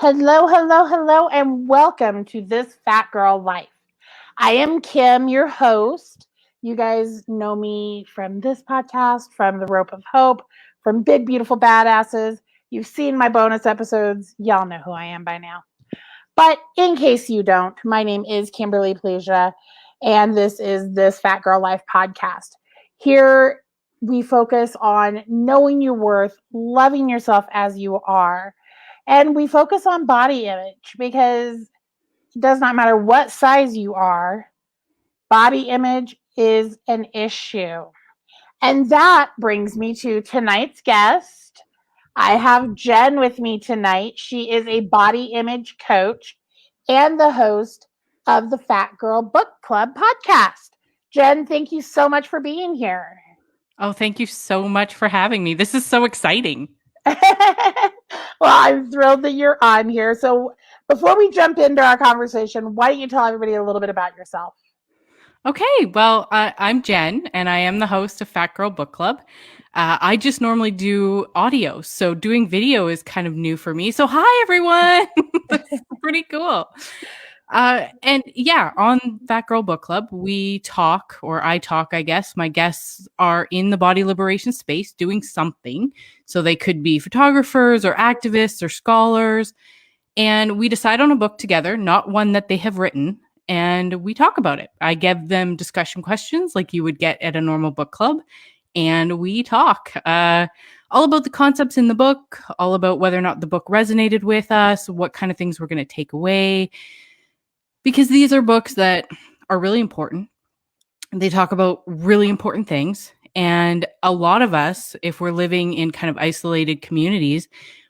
Hello, hello, hello, and welcome to This Fat Girl Life. I am Kim, your host. You guys know me from this podcast, from The Rope of Hope, from Big Beautiful Badasses. You've seen my bonus episodes. Y'all know who I am by now. But in case you don't, my name is Kimberly Plesia, and this is This Fat Girl Life podcast. Here we focus on knowing your worth, loving yourself as you are, and we focus on body image because it does not matter what size you are, body image is an issue. And that brings me to tonight's guest. I have Jen with me tonight. She is a body image coach and the host of the Fat Girl Book Club podcast. Jen, thank you so much for being here. Oh, thank you so much for having me. This is so exciting. Well, I'm thrilled that you're on here. So before we jump into our conversation, why don't you tell everybody a little bit about yourself? Okay, well, I'm Jen, and I am the host of Fat Girl Book Club. I just normally do audio, so doing video is kind of new for me. So hi, everyone. That's pretty cool. And yeah, on Fat Girl Book Club, we talk, or I talk, I guess. My guests are in the body liberation space doing something. So they could be photographers or activists or scholars. And we decide on a book together, not one that they have written, and we talk about it. I give them discussion questions like you would get at a normal book club. And we talk all about the concepts in the book, all about whether or not the book resonated with us, what kind of things we're going to take away. Because these are books that are really important. They talk about really important things. And a lot of us, if we're living in kind of isolated communities,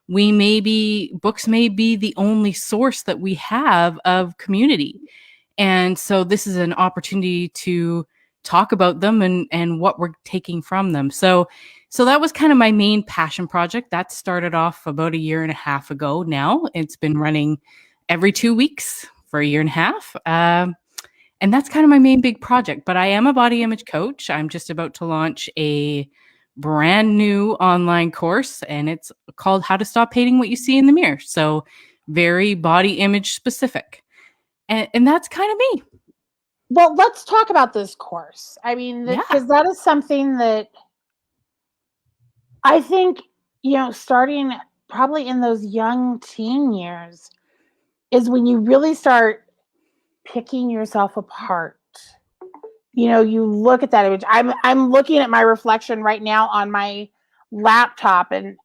books may be the only source that we have of community. And so this is an opportunity to talk about them and what we're taking from them. So that was kind of my main passion project. That started off about 1.5 years ago now. It's been running every 2 weeks for 1.5 years. And that's kind of my main big project. But I am a body image coach. I'm just about to launch a brand new online course, and it's called How to Stop Hating What You See in the Mirror. So very body image specific. And that's kind of me. Well, let's talk about this course. I mean, because that is something that I think, starting probably in those young teen years is when you really start picking yourself apart. You look at that image. I'm looking at my reflection right now on my laptop, and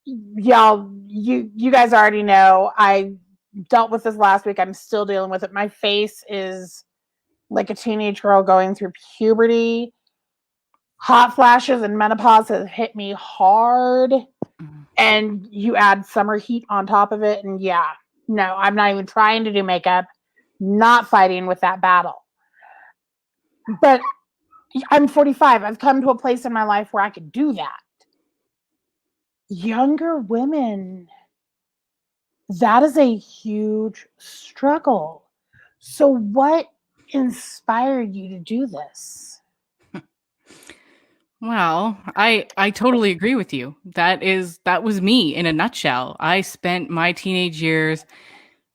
y'all, you guys already know I dealt with this last week. I'm still dealing with it. My face is like a teenage girl going through puberty. Hot flashes and menopause have hit me hard. And you add summer heat on top of it. And yeah, no, I'm not even trying to do makeup, not fighting with that battle. But I'm 45. I've come to a place in my life where I could do that. Younger women, that is a huge struggle. So what inspired you to do this? Well, I totally agree with you. That was me in a nutshell. I spent my teenage years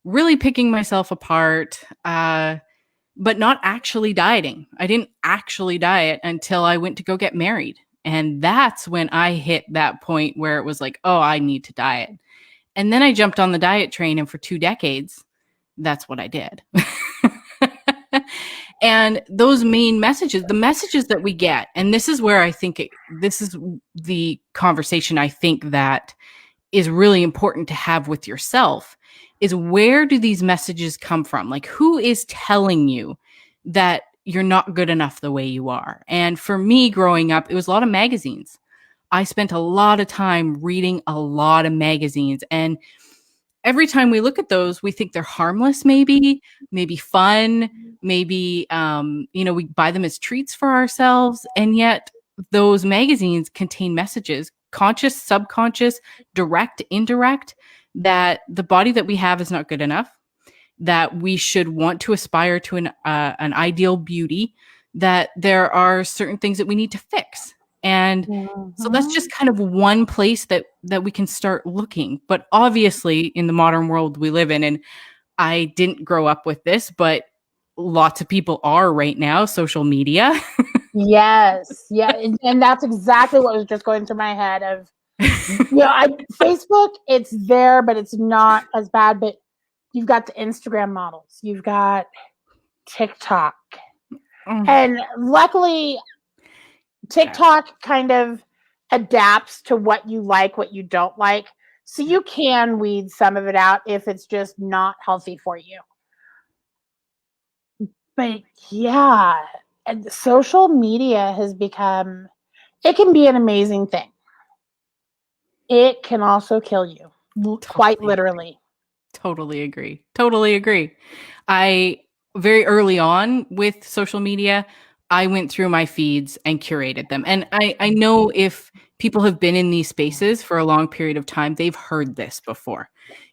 really picking myself apart, but not actually dieting. I didn't actually diet until I went to go get married. And that's when I hit that point where it was like, oh, I need to diet. And then I jumped on the diet train, and for 2 decades, that's what I did. And those main messages, the messages that we get, and this is where I think this is the conversation I think that is really important to have with yourself, is where do these messages come from? Like, who is telling you that you're not good enough the way you are? And for me, growing up, it was a lot of magazines. I spent a lot of time reading a lot of magazines, and every time we look at those, we think they're harmless, maybe fun, maybe, we buy them as treats for ourselves. And yet those magazines contain messages, conscious, subconscious, direct, indirect, that the body that we have is not good enough, that we should want to aspire to an ideal beauty, that there are certain things that we need to fix. And so that's just kind of one place that we can start looking. But obviously, in the modern world we live in, and I didn't grow up with this, but lots of people are right now, social media. Yes. Yeah. And that's exactly what was just going through my head of, Facebook, it's there, but it's not as bad. But you've got the Instagram models, you've got TikTok. And luckily, TikTok kind of adapts to what you like, what you don't like. So you can weed some of it out if it's just not healthy for you. But yeah, and social media has become, it can be an amazing thing. It can also kill you, quite literally. Totally agree. I very early on with social media, I went through my feeds and curated them. And I know if people have been in these spaces for a long period of time, they've heard this before.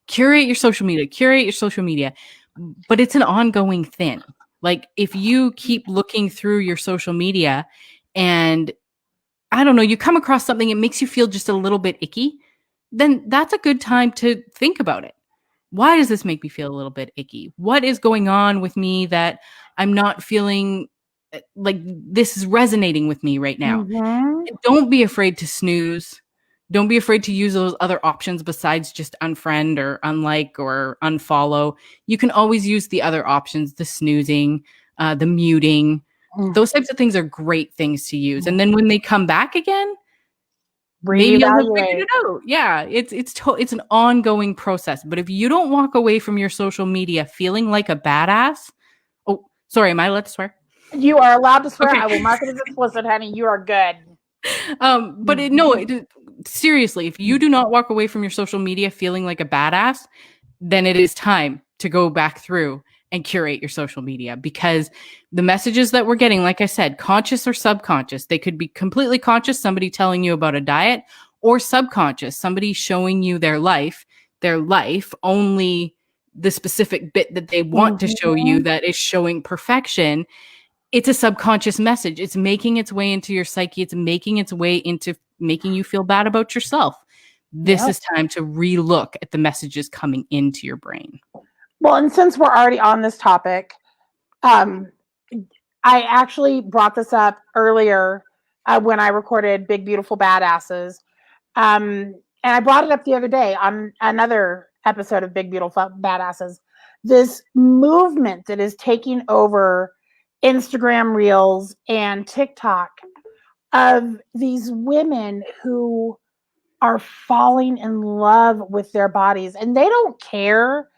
Curate your social media. But it's an ongoing thing. Like if you keep looking through your social media and I don't know, you come across something, it makes you feel just a little bit icky, then that's a good time to think about it. Why does this make me feel a little bit icky? What is going on with me that I'm not feeling like this is resonating with me right now? Don't be afraid to snooze. Don't be afraid to use those other options besides just unfriend or unlike or unfollow. You can always use the other options, the snoozing, the muting. Those types of things are great things to use. And then when they come back again, maybe you'll have figured it out. Yeah, it's an ongoing process. But if you don't walk away from your social media feeling like a badass, oh, sorry, am I allowed to swear? You are allowed to swear. Okay. I will mark it as explicit, honey. You are good. Seriously, if you do not walk away from your social media feeling like a badass, then it is time to go back through and curate your social media, because the messages that we're getting, like I said, conscious or subconscious, they could be completely conscious, somebody telling you about a diet, or subconscious, somebody showing you their life, only the specific bit that they want to show you that is showing perfection. It's a subconscious message. It's making its way into your psyche. It's making its way into making you feel bad about yourself. This is time to relook at the messages coming into your brain. Well, and since we're already on this topic, I actually brought this up earlier when I recorded Big Beautiful Badasses. And I brought it up the other day on another episode of Big Beautiful Badasses. This movement that is taking over Instagram Reels and TikTok of these women who are falling in love with their bodies, and they don't care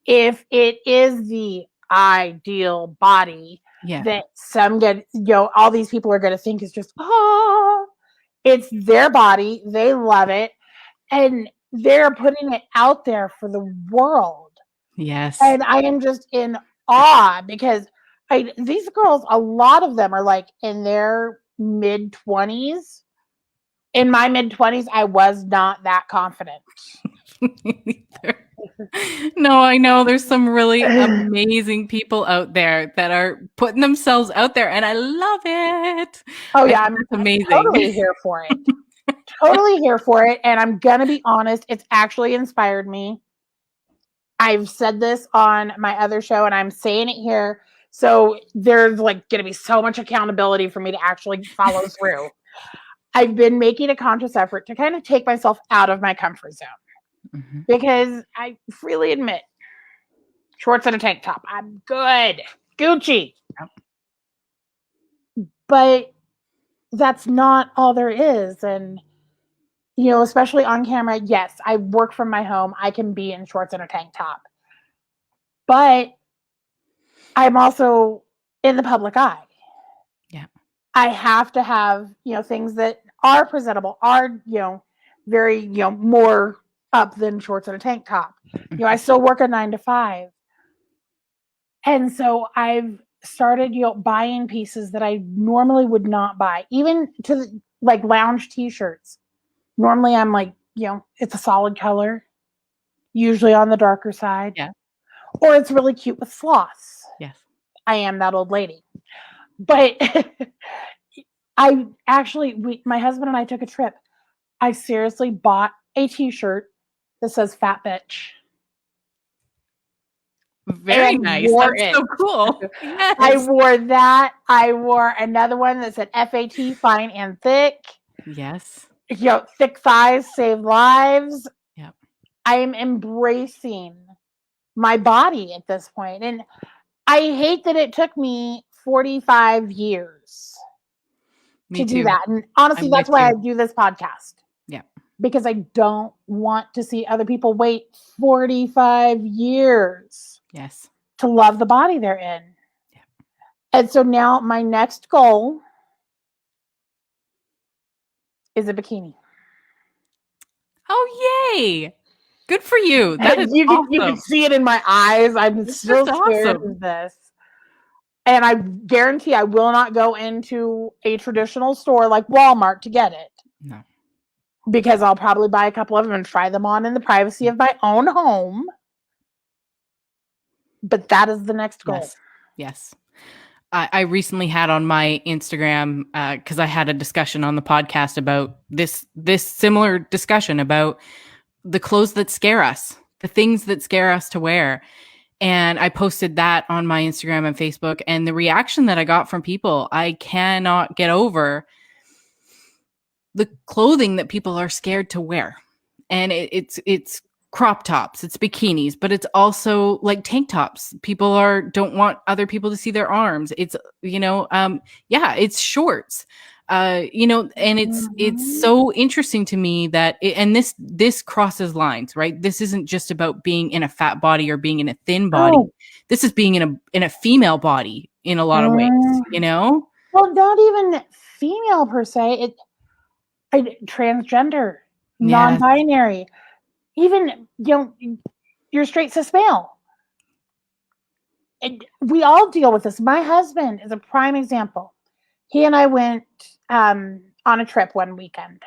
if it is the ideal body that some get, all these people are going to think is just, it's their body. They love it. And they're putting it out there for the world. Yes. And I am just in awe because these girls, a lot of them are like in their mid 20s. In my mid 20s, I was not that confident. No, I know there's some really amazing people out there that are putting themselves out there, and I love it. Oh yeah, I'm amazing. Totally here for it. Totally here for it. And I'm gonna be honest, it's actually inspired me. I've said this on my other show, and I'm saying it here. So there's like gonna be so much accountability for me to actually follow through. I've been making a conscious effort to kind of take myself out of my comfort zone. Because I freely admit, shorts and a tank top, I'm good. Gucci. But that's not all there is. And, especially on camera, yes, I work from my home. I can be in shorts and a tank top. But I'm also in the public eye. Yeah. I have to have, things that are presentable, are, very, more up than shorts and a tank top. I still work a 9 to 5. And so I've started, buying pieces that I normally would not buy, even to like lounge t-shirts. Normally I'm like, it's a solid color, usually on the darker side. Yeah. Or it's really cute with sloths. Yes. I am that old lady. But My husband and I took a trip. I seriously bought a t-shirt that says fat bitch. Very And nice. wore That's it. so cool. Yes. I wore that. I wore another one that said FAT, fine and thick. Yes. Thick thighs save lives. Yep. I am embracing my body at this point. And I hate that it took me 45 years Me to do too. that. And honestly, I'm that's with why I you. do this podcast. Yeah. Because I don't want to see other people wait 45 years Yes. to love the body they're in. Yeah. And so now my next goal is a bikini. Oh, yay. Good for you. That is You can awesome. see it in my eyes. I'm It's so just scared awesome. of this. And I guarantee I will not go into a traditional store like Walmart to get it. No. Because I'll probably buy a couple of them and try them on in the privacy of my own home. But that is the next goal. Yes. Yes. I recently had on my Instagram, because I had a discussion on the podcast about this similar discussion about the clothes that scare us, the things that scare us to wear. And I posted that on my Instagram and Facebook, and the reaction that I got from people, I cannot get over the clothing that people are scared to wear. And it's crop tops, it's bikinis, but it's also like tank tops. People don't want other people to see their arms. It's it's shorts. And it's so interesting to me that this crosses lines, right? This isn't just about being in a fat body or being in a thin body. Oh. This is being in a female body in a lot of ways, Well, not even female per se. Transgender, non-binary, even you're straight cis male. We all deal with this. My husband is a prime example. He and I went on a trip one weekend.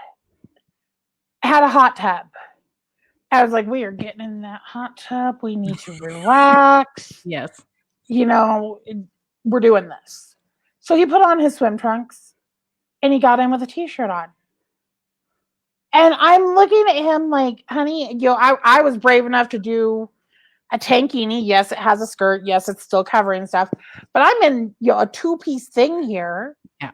Had a hot tub. I was like, we are getting in that hot tub. We need to relax. Yes. We're doing this. So he put on his swim trunks and he got in with a t-shirt on. And I'm looking at him like, honey, I was brave enough to do a tankini. Yes, it has a skirt. Yes, it's still covering stuff. But I'm in a two-piece thing here. Yeah.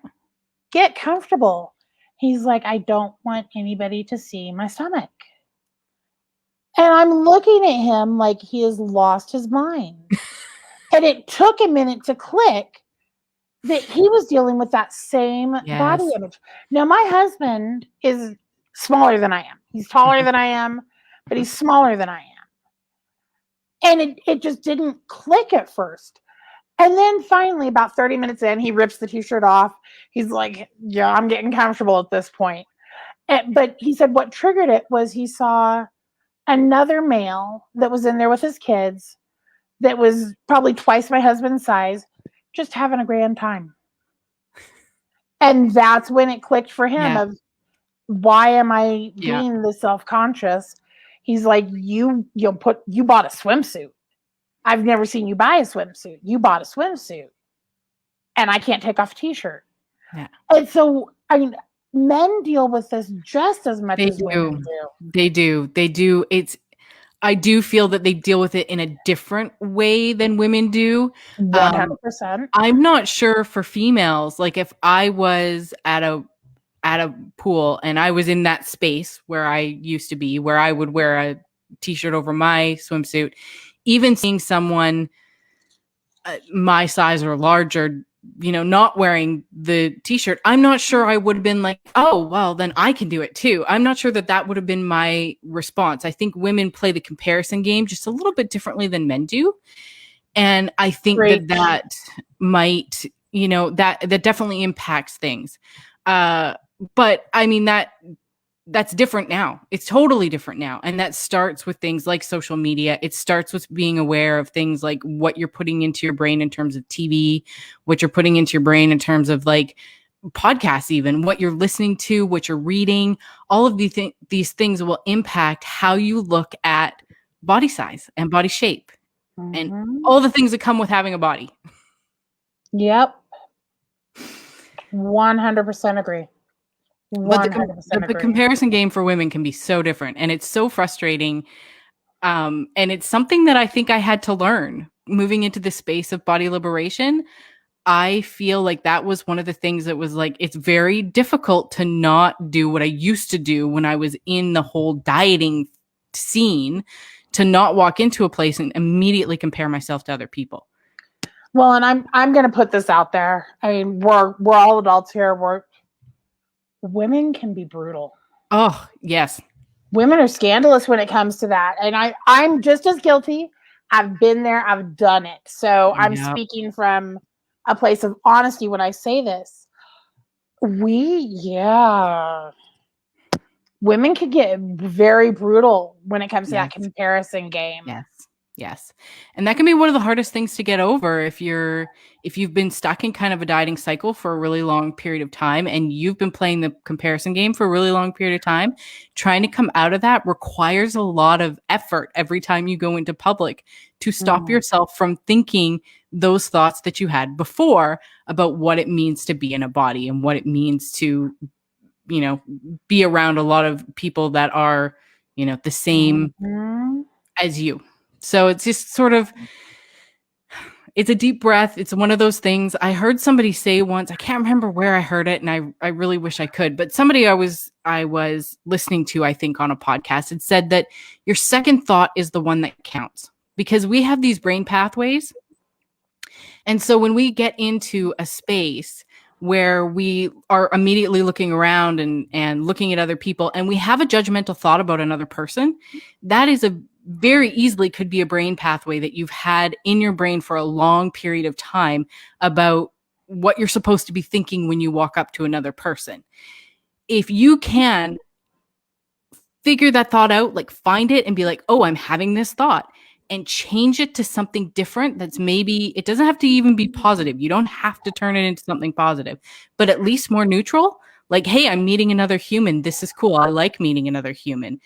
Get comfortable. He's like, I don't want anybody to see my stomach. And I'm looking at him like he has lost his mind. And it took a minute to click that he was dealing with that same body image. Now, my husband is smaller than I am. He's taller than I am, but he's smaller than I am. And it just didn't click at first. And then finally, about 30 minutes in, he rips the t-shirt off. He's like, yeah, I'm getting comfortable at this point. But he said what triggered it was he saw another male that was in there with his kids that was probably twice my husband's size, just having a grand time. And that's when it clicked for him of, why am I being this self-conscious? He's like, you bought a swimsuit. I've never seen you buy a swimsuit. You bought a swimsuit. And I can't take off a t-shirt. Yeah. And so, I mean, men deal with this just as much as women do. They do. I do feel that they deal with it in a different way than women do. 100%. I'm not sure for females, like if I was at a pool and I was in that space where I used to be, where I would wear a t-shirt over my swimsuit, even seeing someone my size or larger, not wearing the t-shirt, I'm not sure I would have been like, oh, well, then I can do it too. I'm not sure that would have been my response. I think women play the comparison game just a little bit differently than men do. And I think that might, that definitely impacts things. But I mean, that's different now. It's totally different now. And that starts with things like social media. It starts with being aware of things like what you're putting into your brain in terms of TV, what you're putting into your brain in terms of like podcasts, even what you're listening to, what you're reading. All of these things will impact how you look at body size and body shape and all the things that come with having a body. Yep. 100% agree. But 100% the agree. comparison game for women can be so different, and it's so frustrating. And it's something that I think I had to learn moving into the space of body liberation. I feel like that was one of the things that was like, it's very difficult to not do what I used to do when I was in the whole dieting scene, to not walk into a place and immediately compare myself to other people. Well, and I'm going to put this out there. I mean, we're all adults here. Women can be brutal. Oh, yes. Women are scandalous when it comes to that. And I'm just as guilty. I've been there. I've done it. So I'm speaking from a place of honesty when I say this. Women could get very brutal when it comes to that comparison game. Yes. And that can be one of the hardest things to get over if you've been stuck in kind of a dieting cycle for a really long period of time, and you've been playing the comparison game for a really long period of time. Trying to come out of that requires a lot of effort every time you go into public to stop yourself from thinking those thoughts that you had before about what it means to be in a body and what it means to, be around a lot of people that are, the same as you. So it's just sort of, it's a deep breath. It's one of those things. I heard somebody say once, I can't remember where I heard it, and I really wish I could, but somebody I was listening to, I think on a podcast, it said that your second thought is the one that counts, because we have these brain pathways. And so when we get into a space where we are immediately looking around and looking at other people, and we have a judgmental thought about another person, that is very easily could be a brain pathway that you've had in your brain for a long period of time about what you're supposed to be thinking when you walk up to another person. If you can figure that thought out, like find it and be like, oh, I'm having this thought, and change it to something different that's maybe, it doesn't have to even be positive. You don't have to turn it into something positive, but at least more neutral. Like, hey, I'm meeting another human. This is cool. I like meeting another human.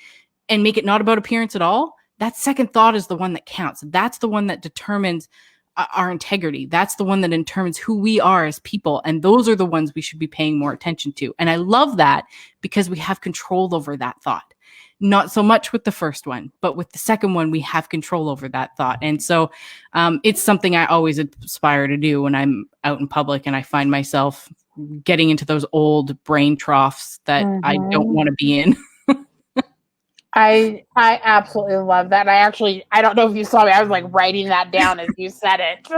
And make it not about appearance at all. That second thought is the one that counts. That's the one that determines our integrity. That's the one that determines who we are as people. And those are the ones we should be paying more attention to. And I love that because we have control over that thought. Not so much with the first one, but with the second one, we have control over that thought. And so it's something I always aspire to do when I'm out in public and I find myself getting into those old brain troughs that I don't want to be in. I absolutely love that. I don't know if you saw me. I was like writing that down as you said it.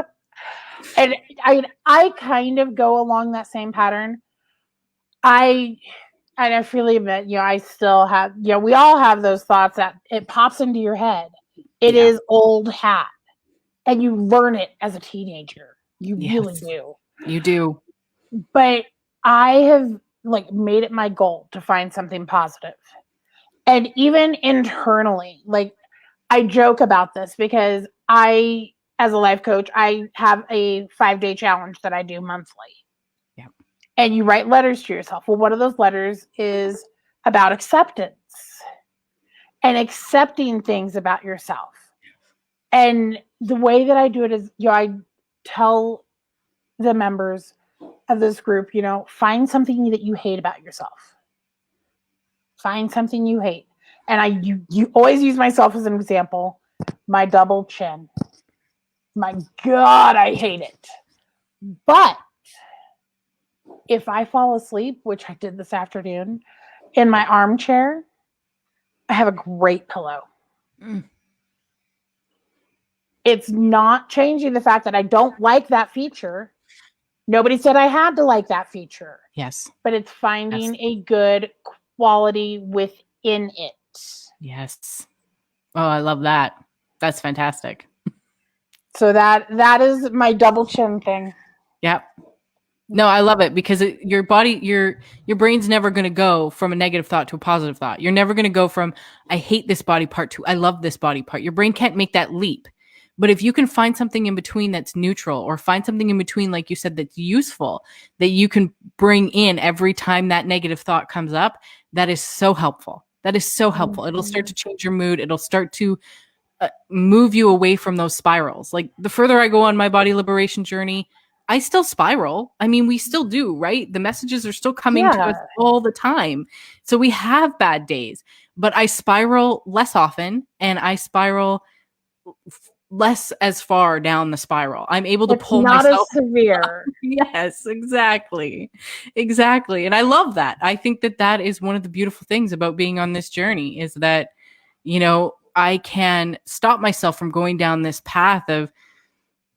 And I kind of go along that same pattern. And I freely admit, I still have, we all have those thoughts that it pops into your head. It is old hat. And you learn it as a teenager. You really do. You do. But I have made it my goal to find something positive. And even internally, I joke about this because as a life coach, I have a 5-day challenge that I do monthly. Yeah. And you write letters to yourself. Well, one of those letters is about acceptance and accepting things about yourself. And the way that I do it is, I tell the members of this group, find something that you hate about yourself. Find something you hate. And you always use myself as an example. My double chin. My God, I hate it. But if I fall asleep, which I did this afternoon, in my armchair, I have a great pillow. It's not changing the fact that I don't like that feature. Nobody said I had to like that feature. Yes. But it's finding a good quality within it. Yes. Oh, I love that. That's fantastic. So that is my double chin thing. Yep. No, I love it because your body, your brain's never going to go from a negative thought to a positive thought. You're never going to go from, I hate this body part to, I love this body part. Your brain can't make that leap. But if you can find something in between that's neutral, or find something in between, like you said, that's useful, that you can bring in every time that negative thought comes up, that is so helpful. That is so helpful. It'll start to change your mood. It'll start to move you away from those spirals. Like the further I go on my body liberation journey, I still spiral. I mean, we still do, right? The messages are still coming to us all the time. So we have bad days, but I spiral less often and I spiral less as far down the spiral. I'm able to pull not myself as severe. Yes, exactly. Exactly. And I love that. I think that that is one of the beautiful things about being on this journey is that, you know, I can stop myself from going down this path of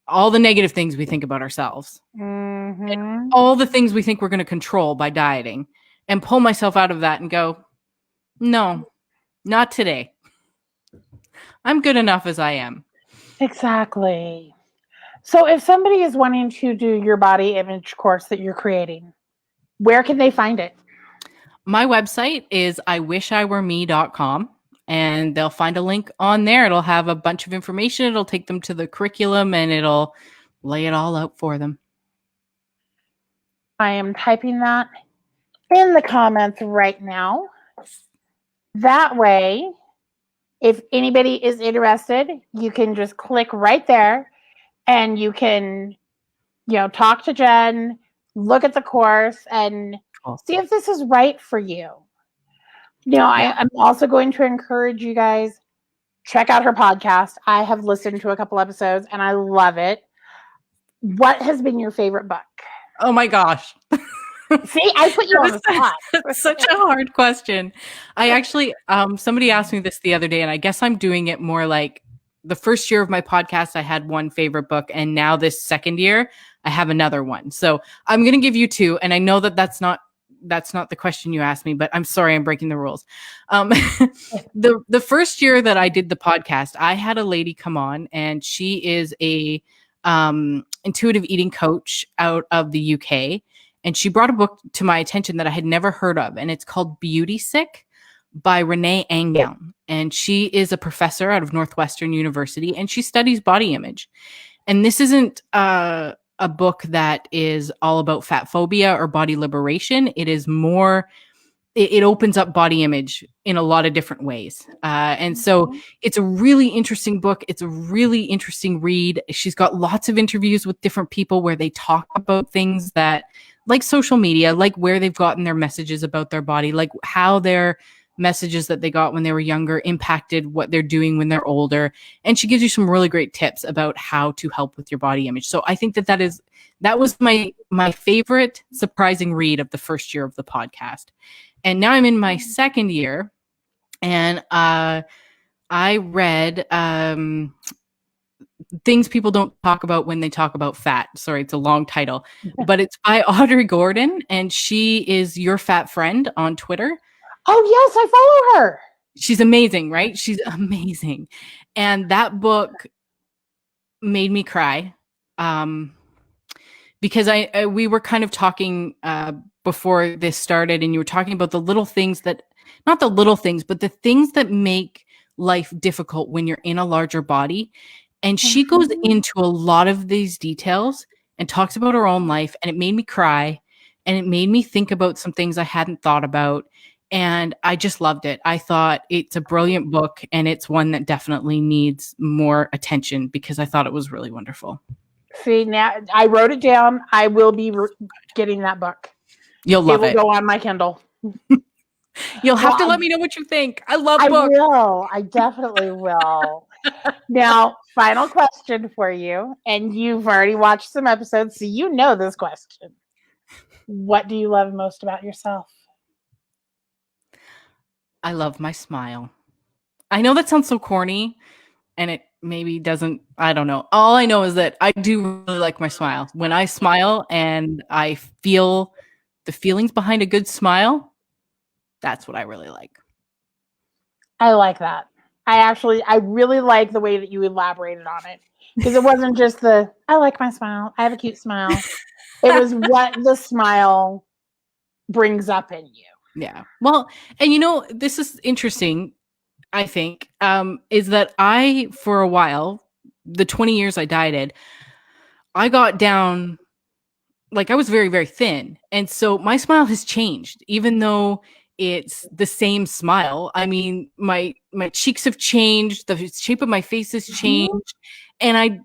all the negative things we think about ourselves, all the things we think we're going to control by dieting, and pull myself out of that and go, no, not today. I'm good enough as I am. Exactly. So if somebody is wanting to do your body image course that you're creating, where can they find it? My website is iwishiwereme.com. And they'll find a link on there. It'll have a bunch of information. It'll take them to the curriculum and it'll lay it all out for them. I am typing that in the comments right now. That way, if anybody is interested, you can just click right there and you can, talk to Jen, look at the course, and see if this is right for you. I'm also going to encourage you guys, check out her podcast. I have listened to a couple episodes and I love it. What has been your favorite book? Oh my gosh. See, I put you on the spot. Such a hard question. I actually, somebody asked me this the other day, and I guess I'm doing it more like the first year of my podcast, I had one favorite book, and now this second year, I have another one. So I'm going to give you two, and I know that that's not the question you asked me, but I'm sorry, I'm breaking the rules. The first year that I did the podcast, I had a lady come on, and she is a intuitive eating coach out of the UK. And she brought a book to my attention that I had never heard of, and it's called Beauty Sick by Renee Angown. And she is a professor out of Northwestern University, and she studies body image. And this isn't a book that is all about fat phobia or body liberation. It is more, it opens up body image in a lot of different ways. And so it's a really interesting book. It's a really interesting read. She's got lots of interviews with different people where they talk about things that, like social media, like where they've gotten their messages about their body, like how their messages that they got when they were younger impacted what they're doing when they're older. And she gives you some really great tips about how to help with your body image. So I think that was my favorite surprising read of the first year of the podcast. And now I'm in my second year, and I read Things People Don't Talk About When They Talk About Fat. Sorry, it's a long title, but it's by Audrey Gordon, and she is Your Fat Friend on Twitter. Oh, yes, I follow her. She's amazing, right? She's amazing. And that book made me cry because we were kind of talking before this started, and you were talking about the little things that, not the little things, but the things that make life difficult when you're in a larger body. And she goes into a lot of these details and talks about her own life. And it made me cry. And it made me think about some things I hadn't thought about. And I just loved it. I thought it's a brilliant book. And it's one that definitely needs more attention because I thought it was really wonderful. See, now I wrote it down. I will be getting that book. You'll love it. It will go on my Kindle. You'll have to let me know what you think. I love books. I will. I definitely will. Now, final question for you. And you've already watched some episodes, so you know this question. What do you love most about yourself? I love my smile. I know that sounds so corny, and it maybe doesn't, I don't know. All I know is that I do really like my smile. When I smile and I feel the feelings behind a good smile, that's what I really like. I like that. I really like the way that you elaborated on it, because it wasn't just I like my smile, I have a cute smile. It was what the smile brings up in you. Yeah. Well, and this is interesting, I think, is that for a while, the 20 years I dieted, I got down, like I was very, very thin. And so my smile has changed, even though it's the same smile. I mean, my cheeks have changed. The shape of my face has changed. And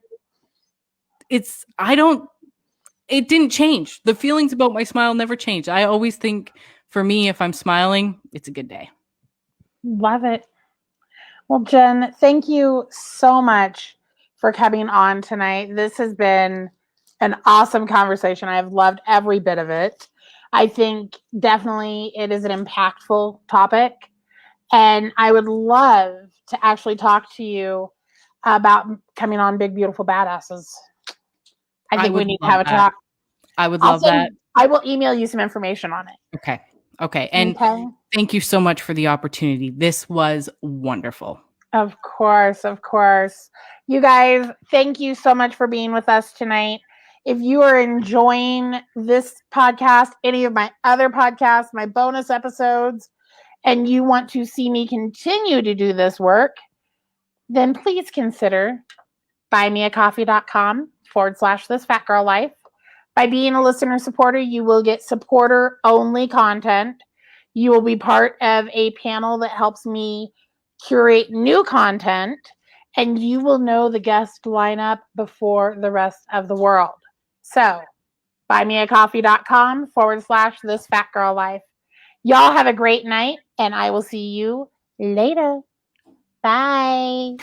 it didn't change. The feelings about my smile never changed. I always think for me, if I'm smiling, it's a good day. Love it. Well, Jen, thank you so much for coming on tonight. This has been an awesome conversation. I have loved every bit of it. I think definitely it is an impactful topic. And I would love to actually talk to you about coming on Big Beautiful Badasses. I think we need to have a talk. I would love that. I will email you some information on it. Okay. And thank you so much for the opportunity. This was wonderful. Of course. You guys, thank you so much for being with us tonight. If you are enjoying this podcast, any of my other podcasts, my bonus episodes, and you want to see me continue to do this work, then please consider buymeacoffee.com/this fat girl life. By being a listener supporter, you will get supporter only content. You will be part of a panel that helps me curate new content, and you will know the guest lineup before the rest of the world. So buymeacoffee.com/this fat girl life. Y'all have a great night, and I will see you later. Bye.